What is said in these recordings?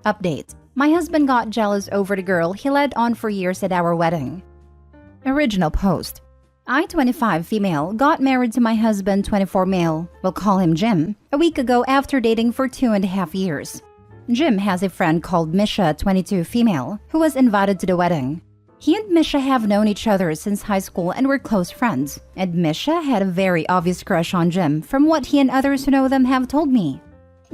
Update. My husband got jealous over the girl he led on for years at our wedding. Original post. I, 25 female, got married to my husband, 24 male, we'll call him Jim, a week ago after dating for 2.5 years. Jim has a friend called Misha, 22 female, who was invited to the wedding. He and Misha have known each other since high school and were close friends, and Misha had a very obvious crush on Jim from what he and others who know them have told me.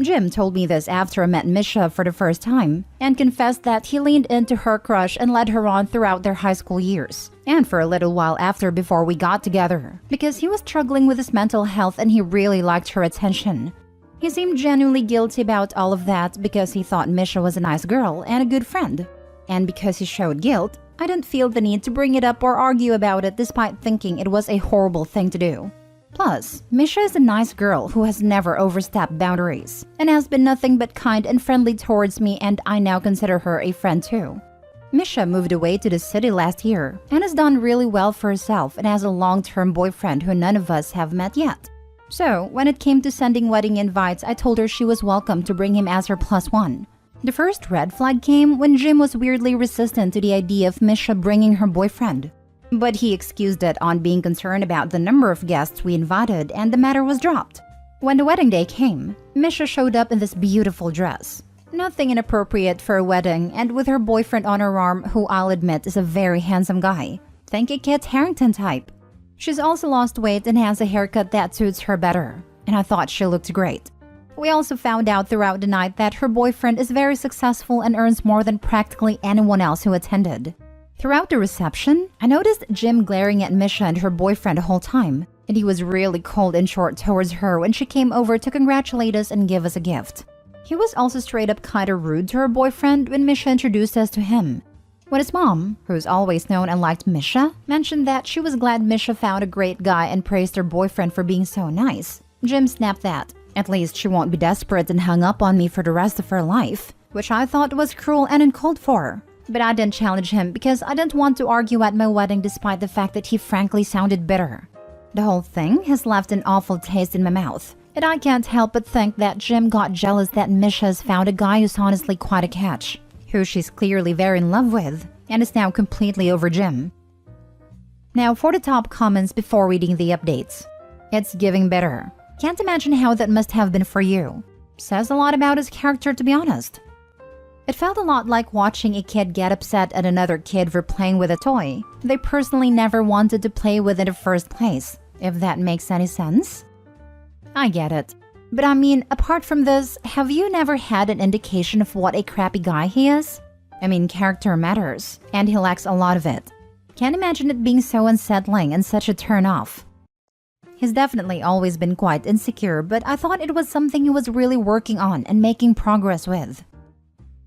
Jim told me this after I met Misha for the first time and confessed that he leaned into her crush and led her on throughout their high school years and for a little while after before we got together because he was struggling with his mental health and he really liked her attention. He seemed genuinely guilty about all of that because he thought Misha was a nice girl and a good friend. And because he showed guilt, I didn't feel the need to bring it up or argue about it despite thinking it was a horrible thing to do. Plus, Misha is a nice girl who has never overstepped boundaries and has been nothing but kind and friendly towards me, and I now consider her a friend too. Misha moved away to the city last year and has done really well for herself and has a long-term boyfriend who none of us have met yet. So, when it came to sending wedding invites, I told her she was welcome to bring him as her +1. The first red flag came when Jim was weirdly resistant to the idea of Misha bringing her boyfriend. But he excused it on being concerned about the number of guests we invited, and the matter was dropped. When the wedding day came, Misha showed up in this beautiful dress. Nothing inappropriate for a wedding, and with her boyfriend on her arm, who I'll admit is a very handsome guy. Think a Kit Harington type. She's also lost weight and has a haircut that suits her better, and I thought she looked great. We also found out throughout the night that her boyfriend is very successful and earns more than practically anyone else who attended. Throughout the reception, I noticed Jim glaring at Misha and her boyfriend the whole time, and he was really cold and short towards her when she came over to congratulate us and give us a gift. He was also straight up kinda rude to her boyfriend when Misha introduced us to him. When his mom, who's always known and liked Misha, mentioned that she was glad Misha found a great guy and praised her boyfriend for being so nice, Jim snapped that at least she won't be desperate and hung up on me for the rest of her life, which I thought was cruel and uncalled for. But I didn't challenge him because I didn't want to argue at my wedding despite the fact that he frankly sounded bitter. The whole thing has left an awful taste in my mouth, and I can't help but think that Jim got jealous that Misha has found a guy who's honestly quite a catch, who she's clearly very in love with, and is now completely over Jim. Now for the top comments before reading the updates. It's giving bitter. Can't imagine how that must have been for you. Says a lot about his character, to be honest. It felt a lot like watching a kid get upset at another kid for playing with a toy they personally never wanted to play with in the first place, if that makes any sense. I get it. But I mean, apart from this, have you never had an indication of what a crappy guy he is? I mean, character matters, and he lacks a lot of it. Can't imagine it being so unsettling and such a turn-off. He's definitely always been quite insecure, but I thought it was something he was really working on and making progress with.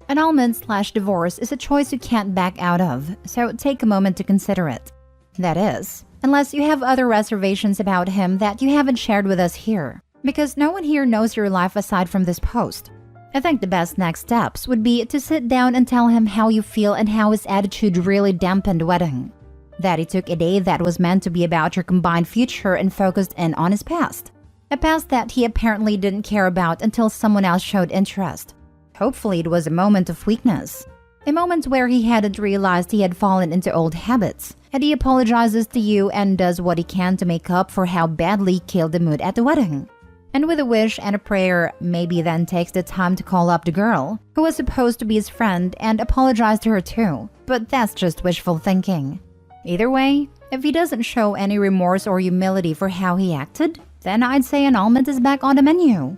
Annulment/divorce is a choice you can't back out of, so take a moment to consider it. That is, unless you have other reservations about him that you haven't shared with us here, because no one here knows your life aside from this post. I think the best next steps would be to sit down and tell him how you feel and how his attitude really dampened the wedding. That he took a day that was meant to be about your combined future and focused in on his past. A past that he apparently didn't care about until someone else showed interest. Hopefully it was a moment of weakness. A moment where he hadn't realized he had fallen into old habits, and he apologizes to you and does what he can to make up for how badly he killed the mood at the wedding. And with a wish and a prayer, maybe then takes the time to call up the girl, who was supposed to be his friend, and apologize to her too. But that's just wishful thinking. Either way, if he doesn't show any remorse or humility for how he acted, then I'd say annulment is back on the menu.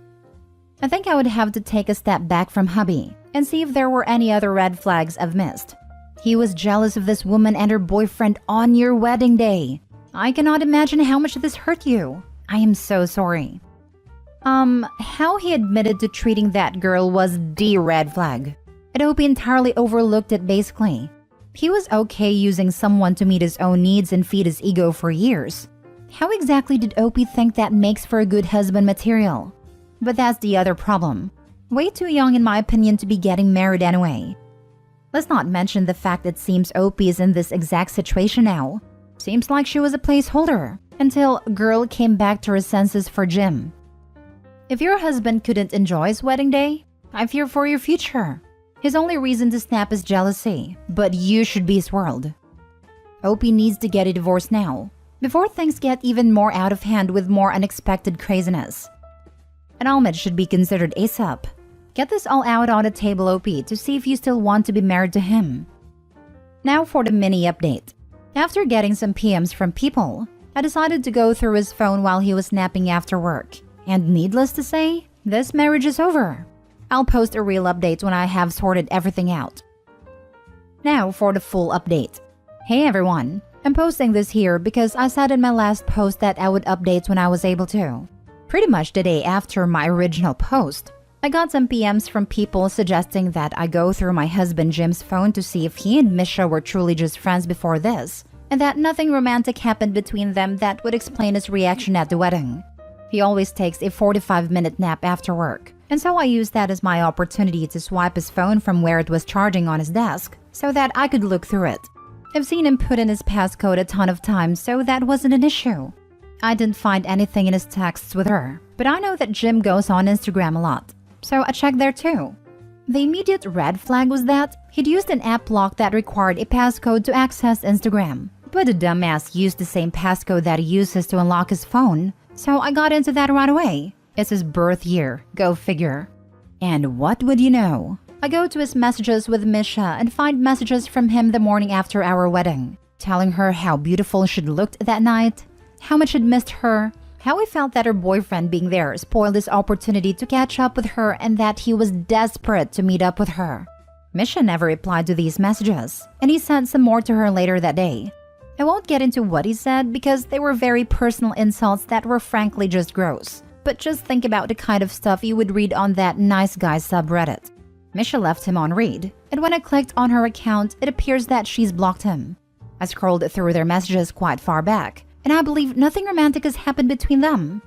I think I would have to take a step back from hubby and see if there were any other red flags I've missed. He was jealous of this woman and her boyfriend on your wedding day. I cannot imagine how much this hurt you. I am so sorry. How he admitted to treating that girl was the red flag. I hope he entirely overlooked it basically. He was okay using someone to meet his own needs and feed his ego for years. How exactly did Opie think that makes for a good husband material? But that's the other problem. Way too young in my opinion to be getting married anyway. Let's not mention the fact that seems Opie is in this exact situation now. Seems like she was a placeholder until girl came back to her senses for Jim. If your husband couldn't enjoy his wedding day, I fear for your future. His only reason to snap is jealousy, but you should be swirled. Opie needs to get a divorce now, before things get even more out of hand with more unexpected craziness. Annulment should be considered ASAP. Get this all out on the table, Opie, to see if you still want to be married to him. Now for the mini update. After getting some PMs from people, I decided to go through his phone while he was snapping after work. And needless to say, this marriage is over. I'll post a real update when I have sorted everything out. Now for the full update. Hey everyone, I'm posting this here because I said in my last post that I would update when I was able to. Pretty much the day after my original post, I got some PMs from people suggesting that I go through my husband Jim's phone to see if he and Misha were truly just friends before this, and that nothing romantic happened between them that would explain his reaction at the wedding. He always takes a 45-minute nap after work, and so I used that as my opportunity to swipe his phone from where it was charging on his desk so that I could look through it. I've seen him put in his passcode a ton of times, so that wasn't an issue. I didn't find anything in his texts with her, but I know that Jim goes on Instagram a lot, so I checked there too. The immediate red flag was that he'd used an app lock that required a passcode to access Instagram, but the dumbass used the same passcode that he uses to unlock his phone, so I got into that right away. It's his birth year, go figure. And what would you know? I go to his messages with Misha and find messages from him the morning after our wedding, telling her how beautiful she'd looked that night, how much he'd missed her, how he felt that her boyfriend being there spoiled his opportunity to catch up with her, and that he was desperate to meet up with her. Misha never replied to these messages, and he sent some more to her later that day. I won't get into what he said because they were very personal insults that were frankly just gross, but just think about the kind of stuff you would read on that nice guy subreddit. Misha left him on read, and when I clicked on her account, it appears that she's blocked him. I scrolled through their messages quite far back, and I believe nothing romantic has happened between them.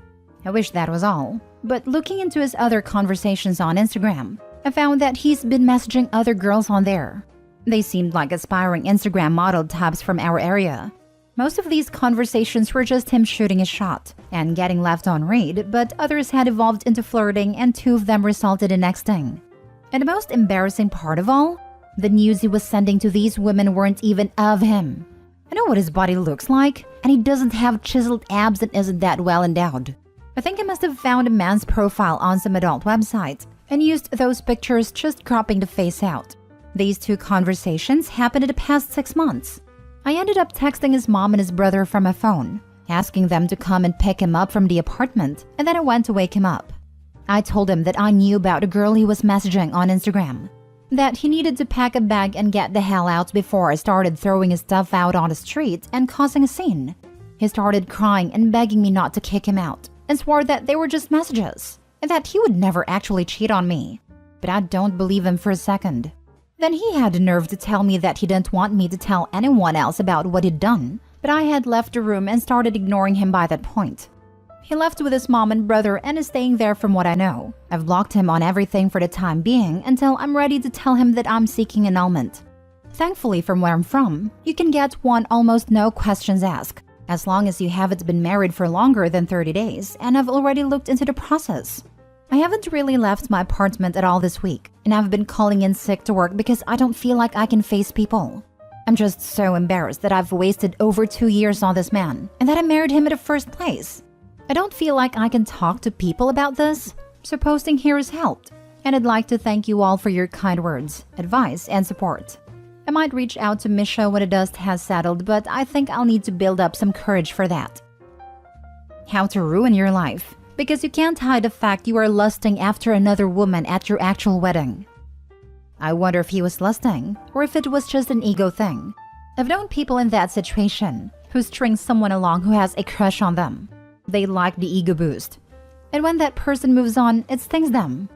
I wish that was all, but looking into his other conversations on Instagram, I found that he's been messaging other girls on there. They seemed like aspiring Instagram model types from our area. Most of these conversations were just him shooting a shot and getting left on read, but others had evolved into flirting, and 2 of them resulted in nexting. And the most embarrassing part of all, the news he was sending to these women weren't even of him. I know what his body looks like, and he doesn't have chiseled abs and isn't that well endowed. I think I must have found a man's profile on some adult website and used those pictures, just cropping the face out. These 2 conversations happened in the past 6 months. I ended up texting his mom and his brother from my phone, asking them to come and pick him up from the apartment, and then I went to wake him up. I told him that I knew about a girl he was messaging on Instagram, that he needed to pack a bag and get the hell out before I started throwing his stuff out on the street and causing a scene. He started crying and begging me not to kick him out, and swore that they were just messages, and that he would never actually cheat on me. But I don't believe him for a second. Then he had the nerve to tell me that he didn't want me to tell anyone else about what he'd done, but I had left the room and started ignoring him by that point. He left with his mom and brother and is staying there from what I know. I've blocked him on everything for the time being until I'm ready to tell him that I'm seeking annulment. Thankfully, from where I'm from, you can get one almost no questions asked, as long as you haven't been married for longer than 30 days, and I've already looked into the process. I haven't really left my apartment at all this week, and I've been calling in sick to work because I don't feel like I can face people. I'm just so embarrassed that I've wasted over 2 years on this man, and that I married him in the first place. I don't feel like I can talk to people about this, so posting here has helped, and I'd like to thank you all for your kind words, advice, and support. I might reach out to Misha when the dust has settled, but I think I'll need to build up some courage for that. How to ruin your life, because you can't hide the fact you are lusting after another woman at your actual wedding. I wonder if he was lusting, or if it was just an ego thing. I've known people in that situation who string someone along who has a crush on them. They like the ego boost, and when that person moves on, it stings them.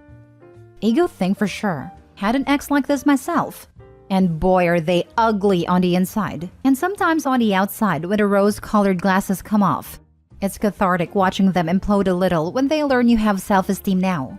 Ego thing for sure. Had an ex like this myself. And boy, are they ugly on the inside, and sometimes on the outside when the rose-colored glasses come off. It's cathartic watching them implode a little when they learn you have self-esteem now.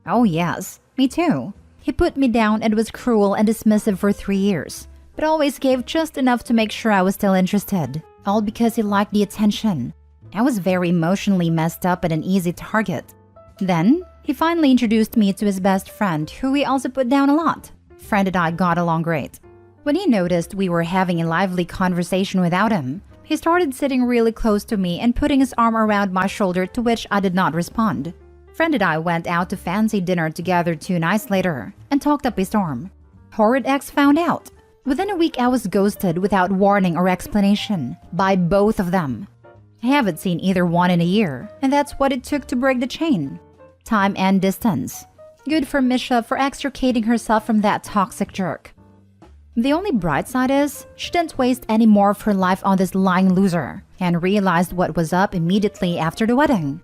Oh yes, me too. He put me down and was cruel and dismissive for 3 years, but always gave just enough to make sure I was still interested, all because he liked the attention. I was very emotionally messed up and an easy target. Then, He finally introduced me to his best friend, who he also put down a lot. Friend and I got along great. When he noticed we were having a lively conversation without him, he started sitting really close to me and putting his arm around my shoulder, to which I did not respond. Friend and I went out to fancy dinner together 2 nights later and talked up a storm. Horrid ex found out. Within a week I was ghosted without warning or explanation by both of them. I haven't seen either one in a year, and that's what it took to break the chain. Time and distance. Good for Misha for extricating herself from that toxic jerk. The only bright side is, she didn't waste any more of her life on this lying loser and realized what was up immediately after the wedding.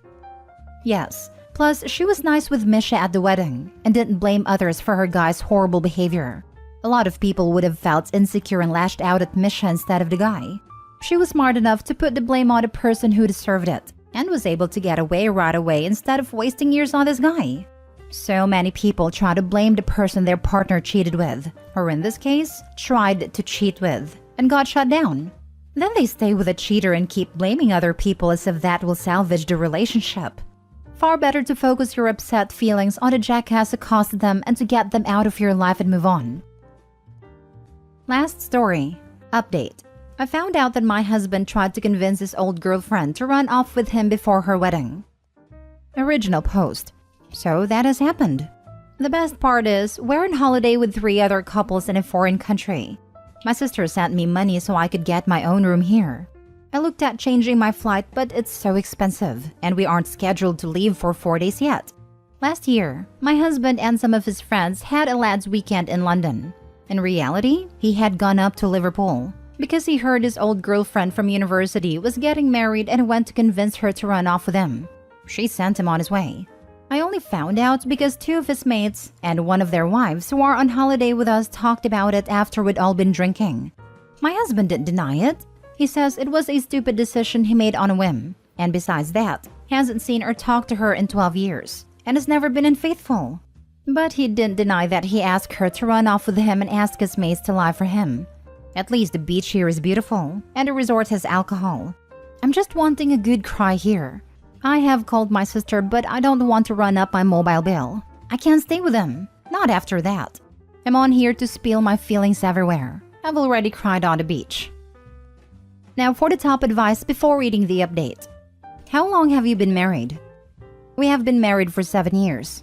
Yes, plus she was nice with Misha at the wedding and didn't blame others for her guy's horrible behavior. A lot of people would have felt insecure and lashed out at Misha instead of the guy. She was smart enough to put the blame on the person who deserved it and was able to get away right away instead of wasting years on this guy. So many people try to blame the person their partner cheated with, or in this case, tried to cheat with, and got shut down. Then they stay with a cheater and keep blaming other people as if that will salvage the relationship. Far better to focus your upset feelings on the jackass who caused them and to get them out of your life and move on. Last story. Update. I found out that my husband tried to convince his old girlfriend to run off with him before her wedding. Original post. So that has happened. The best part is, we're on holiday with 3 other couples in a foreign country. My sister sent me money so I could get my own room here. I looked at changing my flight, but it's so expensive, and we aren't scheduled to leave for 4 days yet. Last year, my husband and some of his friends had a lads' weekend in London. In reality, he had gone up to Liverpool because he heard his old girlfriend from university was getting married and went to convince her to run off with him. She sent him on his way. I only found out because 2 of his mates and one of their wives who are on holiday with us talked about it after we'd all been drinking. My husband didn't deny it. He says it was a stupid decision he made on a whim, and besides that, he hasn't seen or talked to her in 12 years and has never been unfaithful. But he didn't deny that he asked her to run off with him and asked his mates to lie for him. At least the beach here is beautiful, and the resort has alcohol. I'm just wanting a good cry here. I have called my sister, but I don't want to run up my mobile bill. I can't stay with him. Not after that. I'm on here to spill my feelings everywhere. I've already cried on the beach. Now for the top advice before reading the update. How long have you been married? We have been married for 7 years.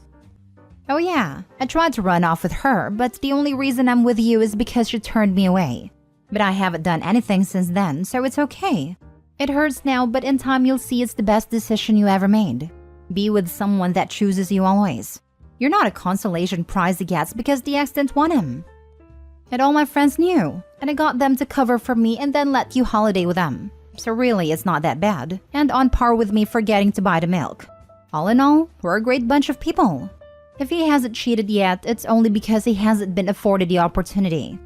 Oh yeah, I tried to run off with her, but the only reason I'm with you is because she turned me away. But I haven't done anything since then, so it's okay. It hurts now, but in time you'll see it's the best decision you ever made. Be with someone that chooses you always. You're not a consolation prize he gets because the ex didn't want him. And all my friends knew, and I got them to cover for me and then let you holiday with them. So really, it's not that bad, and on par with me forgetting to buy the milk. All in all, we're a great bunch of people. If he hasn't cheated yet, it's only because he hasn't been afforded the opportunity.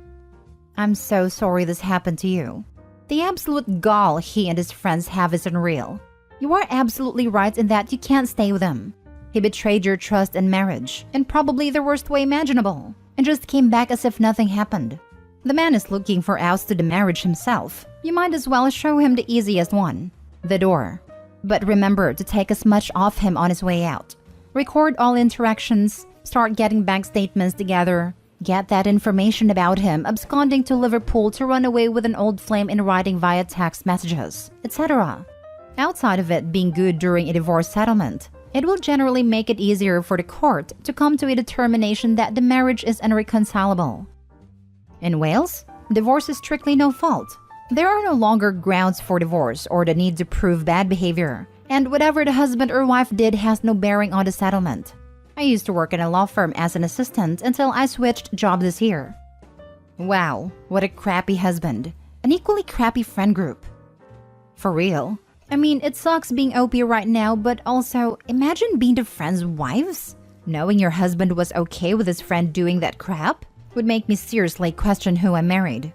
I'm so sorry this happened to you. The absolute gall he and his friends have is unreal. You are absolutely right in that you can't stay with him. He betrayed your trust and marriage, in probably the worst way imaginable, and just came back as if nothing happened. The man is looking for outs to the marriage himself. You might as well show him the easiest one, the door. But remember to take as much off him on his way out. Record all interactions, start getting bank statements together, get that information about him absconding to Liverpool to run away with an old flame in writing via text messages, etc. Outside of it being good during a divorce settlement, it will generally make it easier for the court to come to a determination that the marriage is irreconcilable. In Wales, divorce is strictly no fault. There are no longer grounds for divorce or the need to prove bad behavior, and whatever the husband or wife did has no bearing on the settlement. I used to work in a law firm as an assistant until I switched jobs this year. Wow, what a crappy husband. An equally crappy friend group. For real. I mean, it sucks being OP right now, but also, imagine being the friends' wives? Knowing your husband was okay with his friend doing that crap would make me seriously question who I married.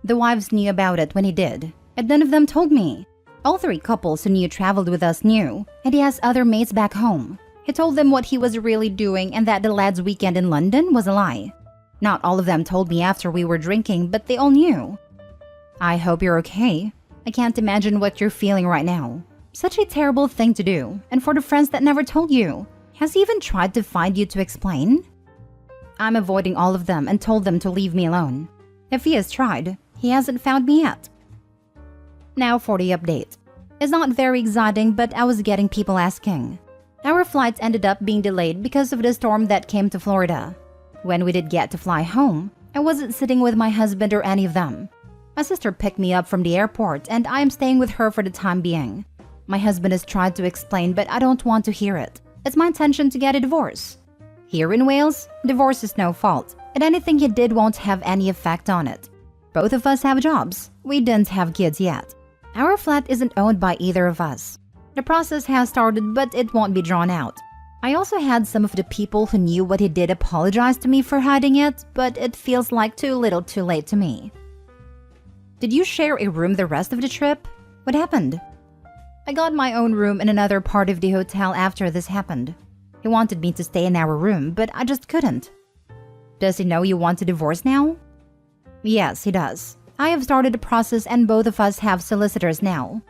The wives knew about it when he did, and none of them told me. All 3 couples who knew traveled with us knew, and he has other mates back home. He told them what he was really doing and that the lads' weekend in London was a lie. Not all of them told me after we were drinking, but they all knew. I hope you're okay. I can't imagine what you're feeling right now. Such a terrible thing to do, and for the friends that never told you, Has he even tried to find you to explain? I'm avoiding all of them and told them to leave me alone. If he has tried, he hasn't found me yet. Now for the update. It's not very exciting, but I was getting people asking. Our flights ended up being delayed because of the storm that came to Florida. When we did get to fly home, I wasn't sitting with my husband or any of them. My sister picked me up from the airport and I am staying with her for the time being. My husband has tried to explain, but I don't want to hear it. It's my intention to get a divorce. Here in Wales, divorce is no fault, and anything he did won't have any effect on it. Both of us have jobs. We didn't have kids yet. Our flat isn't owned by either of us. The process has started, but it won't be drawn out. I also had some of the people who knew what he did apologize to me for hiding it, but it feels like too little too late to me. Did you share a room the rest of the trip? What happened? I got my own room in another part of the hotel after this happened. He wanted me to stay in our room, but I just couldn't. Does he know you want to divorce now? Yes, he does. I have started the process and both of us have solicitors now.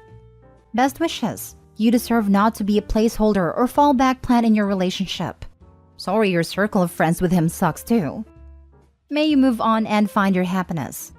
Best wishes. You deserve not to be a placeholder or fallback plan in your relationship. Sorry your circle of friends with him sucks too. May you move on and find your happiness.